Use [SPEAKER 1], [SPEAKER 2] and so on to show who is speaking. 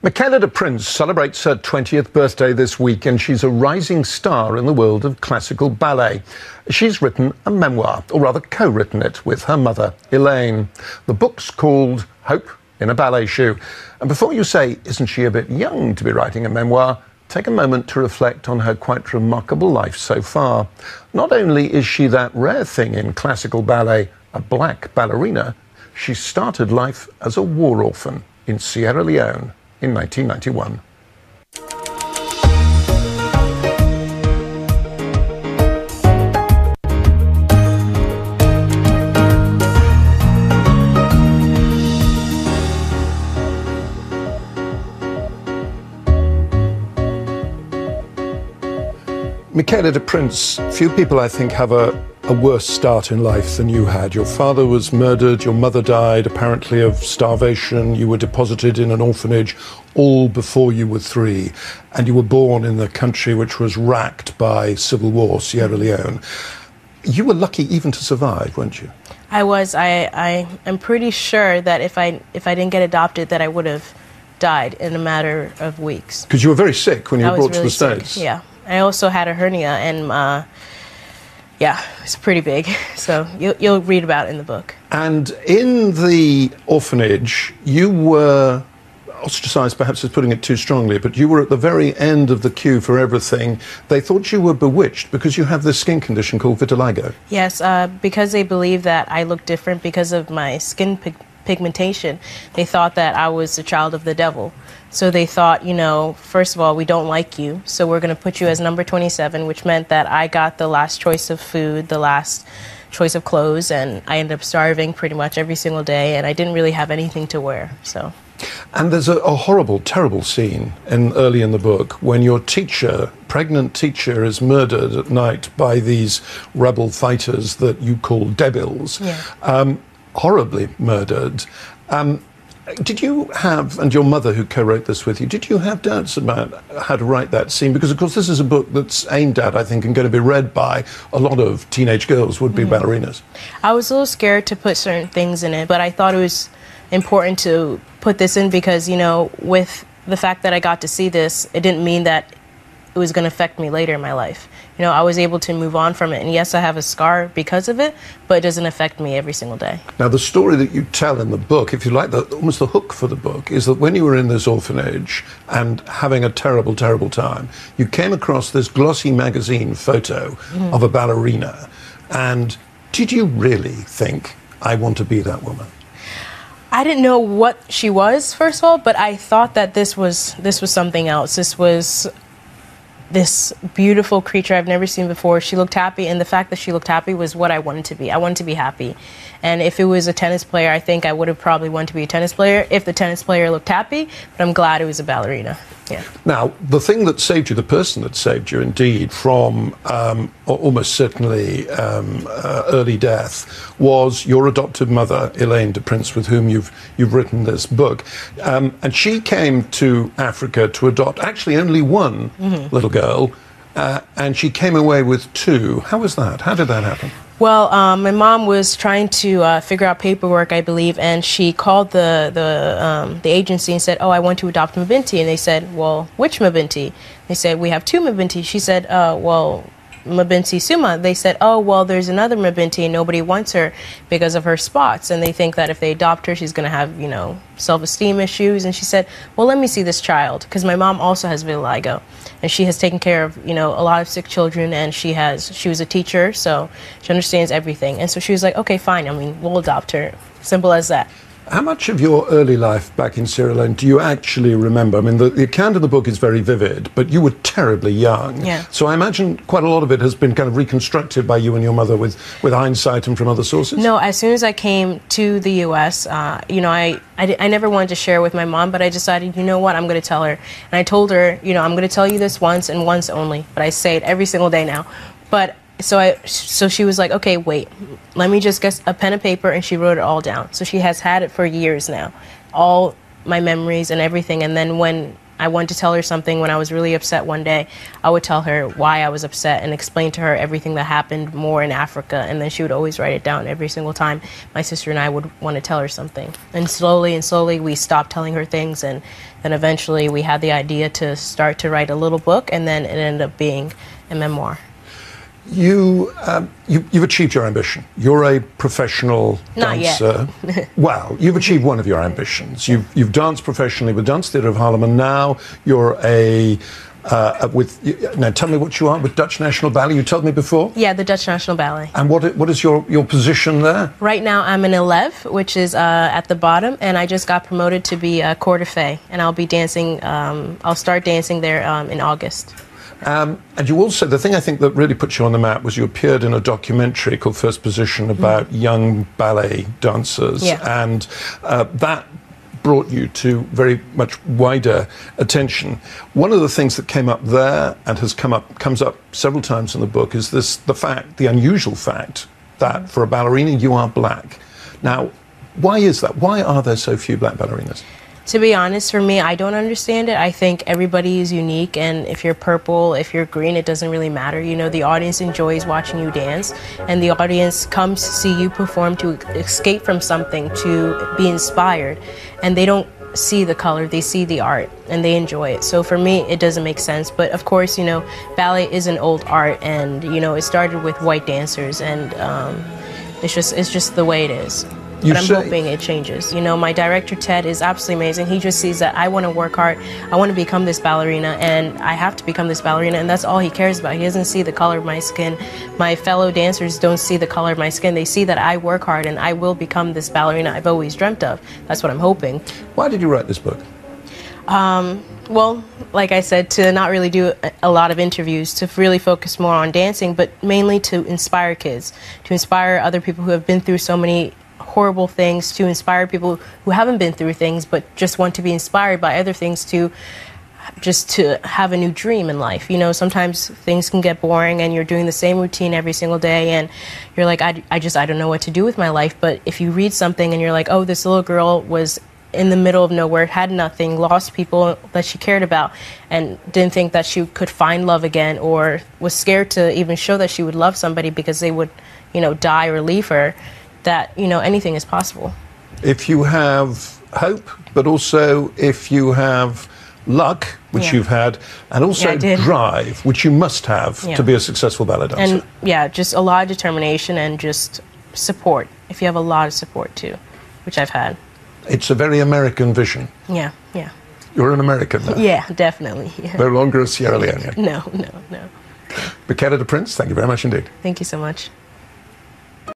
[SPEAKER 1] Michaela DePrince celebrates her 20th birthday this week, and she's a rising star in the world of classical ballet. She's written a memoir, or rather co-written it, with her mother, Elaine. The book's called Hope in a Ballet Shoe. And before you say, isn't she a bit young to be writing a memoir, take a moment to reflect on her quite remarkable life so far. Not only is she that rare thing in classical ballet, a black ballerina, she started life as a war orphan in Sierra Leone in 1991. Michaela DePrince, few people, I think, have a worse start in life than you had. Your father was murdered, your mother died, apparently of starvation, you were deposited in an orphanage all before you were 3, and you were born in the country which was racked by civil war, Sierra Leone. You were lucky even to survive, weren't you?
[SPEAKER 2] I was. I'm pretty sure that if I didn't get adopted, that I would have died in a matter of weeks.
[SPEAKER 1] Because you were very sick when you were brought to the
[SPEAKER 2] States.
[SPEAKER 1] States.
[SPEAKER 2] Yeah. I also had a hernia, and yeah, it's pretty big. So you'll read about it in the book.
[SPEAKER 1] And in the orphanage, you were ostracized, perhaps is putting it too strongly, but you were at the very end of the queue for everything. They thought you were bewitched because you have this skin condition called vitiligo.
[SPEAKER 2] Yes, because they believe that I look different because of my skin pigmentation. They thought that I was a child of the devil. So they thought, you know, first of all, we don't like you, so we're going to put you as number 27, which meant that I got the last choice of food, the last choice of clothes, and I ended up starving pretty much every single day, and I didn't really have anything to wear. So.
[SPEAKER 1] And there's a horrible, terrible scene early in the book when your teacher, pregnant teacher, is murdered at night by these rebel fighters that you call devils. Yeah. Horribly murdered. Did you have, and your mother who co-wrote this with you, did you have doubts about how to write that scene? Because, of course, this is a book that's aimed at, I think, and going to be read by a lot of teenage girls, would-be ballerinas.
[SPEAKER 2] I was a little scared to put certain things in it, but I thought it was important to put this in because, you know, with the fact that I got to see this, it didn't mean that it was going to affect me later in my life. You know, I was able to move on from it. And yes, I have a scar because of it, but it doesn't affect me every single day.
[SPEAKER 1] Now, the story that you tell in the book, if you like, almost the hook for the book, is that when you were in this orphanage and having a terrible, terrible time, you came across this glossy magazine photo of a ballerina. And did you really think, I want to be that woman?
[SPEAKER 2] I didn't know what she was, first of all, but I thought that this was something else. This was this beautiful creature I've never seen before. She looked happy, and the fact that she looked happy was what I wanted to be. I wanted to be happy. And if it was a tennis player, I think I would have probably wanted to be a tennis player if the tennis player looked happy, but I'm glad it was a ballerina. Yeah.
[SPEAKER 1] Now, the thing that saved you, the person that saved you indeed from almost certainly early death, was your adopted mother, Elaine DePrince, with whom you've written this book. And she came to Africa to adopt actually only one little girl, and she came away with 2. How was that? How did that happen?
[SPEAKER 2] Well, my mom was trying to figure out paperwork, I believe, and she called the agency and said, "Oh, I want to adopt Mabinti." And they said, "Well, which Mabinti?" They said, "We have 2 Mabinti." She said, "Well, Mabinti Suma." They said, "Oh, well, there's another Mabinti and nobody wants her because of her spots, and they think that if they adopt her, she's going to have, you know, self-esteem issues." And she said, "Well, let me see this child," because my mom also has vitiligo, and she has taken care of, you know, a lot of sick children, and she was a teacher, so she understands everything. And so she was like, "Okay, fine. I mean, we'll adopt her." Simple as that.
[SPEAKER 1] How much of your early life back in Sierra Leone do you actually remember? I mean, the account of the book is very vivid, but you were terribly young.
[SPEAKER 2] Yeah.
[SPEAKER 1] So I imagine quite a lot of it has been kind of reconstructed by you and your mother with hindsight and from other sources?
[SPEAKER 2] No, as soon as I came to the U.S., you know, I never wanted to share with my mom, but I decided, you know what, I'm going to tell her. And I told her, you know, I'm going to tell you this once and once only, but I say it every single day now. But so she was like, "Okay, wait, let me just get a pen and paper," and she wrote it all down. So she has had it for years now, all my memories and everything. And then when I wanted to tell her something when I was really upset one day, I would tell her why I was upset and explain to her everything that happened more in Africa, and then she would always write it down every single time my sister and I would want to tell her something. And slowly we stopped telling her things, and then eventually we had the idea to start to write a little book, and then it ended up being a memoir.
[SPEAKER 1] You've achieved your ambition. You're a professional dancer.
[SPEAKER 2] Not yet.
[SPEAKER 1] Well, you've achieved one of your ambitions. You've danced professionally with Dance Theatre of Harlem, and now you're now tell me what you are with Dutch National Ballet. You told me before.
[SPEAKER 2] Yeah, the Dutch National Ballet.
[SPEAKER 1] And what is your position there?
[SPEAKER 2] Right now, I'm an élève, which is at the bottom, and I just got promoted to be a corps de fée, and I'll be dancing. I'll start dancing there in August.
[SPEAKER 1] And you also, the thing I think that really put you on the map was you appeared in a documentary called First Position about young ballet dancers.
[SPEAKER 2] Yeah.
[SPEAKER 1] And that brought you to very much wider attention. One of the things that came up there and comes up several times in the book is the unusual fact that for a ballerina you are black. Now, why is that? Why are there so few black ballerinas?
[SPEAKER 2] To be honest, for me, I don't understand it. I think everybody is unique, and if you're purple, if you're green, it doesn't really matter. You know, the audience enjoys watching you dance, and the audience comes to see you perform to escape from something, to be inspired, and they don't see the color, they see the art, and they enjoy it. So for me, it doesn't make sense. But of course, you know, ballet is an old art, and, you know, it started with white dancers, and it's just the way it is. But I'm hoping it changes. You know, my director, Ted, is absolutely amazing. He just sees that I want to work hard. I want to become this ballerina, and I have to become this ballerina, and that's all he cares about. He doesn't see the color of my skin. My fellow dancers don't see the color of my skin. They see that I work hard, and I will become this ballerina I've always dreamt of. That's what I'm hoping.
[SPEAKER 1] Why did you write this book?
[SPEAKER 2] Well, like I said, to not really do a lot of interviews, to really focus more on dancing, but mainly to inspire kids, to inspire other people who have been through so many horrible things, to inspire people who haven't been through things but just want to be inspired by other things, to have a new dream in life. You know, sometimes things can get boring and you're doing the same routine every single day, and you're like, I don't know what to do with my life. But if you read something and you're like, oh, this little girl was in the middle of nowhere, had nothing, lost people that she cared about, and didn't think that she could find love again, or was scared to even show that she would love somebody because they would, you know, die or leave her, that, you know, anything is possible. If
[SPEAKER 1] you have hope, but also if you have luck, which you've had, and also drive, which you must have to be a successful ballet dancer.
[SPEAKER 2] And yeah, just a lot of determination and just support. If you have a lot of support too, which I've had.
[SPEAKER 1] It's a very American vision.
[SPEAKER 2] Yeah.
[SPEAKER 1] You're an American now.
[SPEAKER 2] Yeah, definitely. Yeah.
[SPEAKER 1] No longer a Sierra Leonean.
[SPEAKER 2] No.
[SPEAKER 1] Michaela DePrince, thank you very much indeed.
[SPEAKER 2] Thank you so much.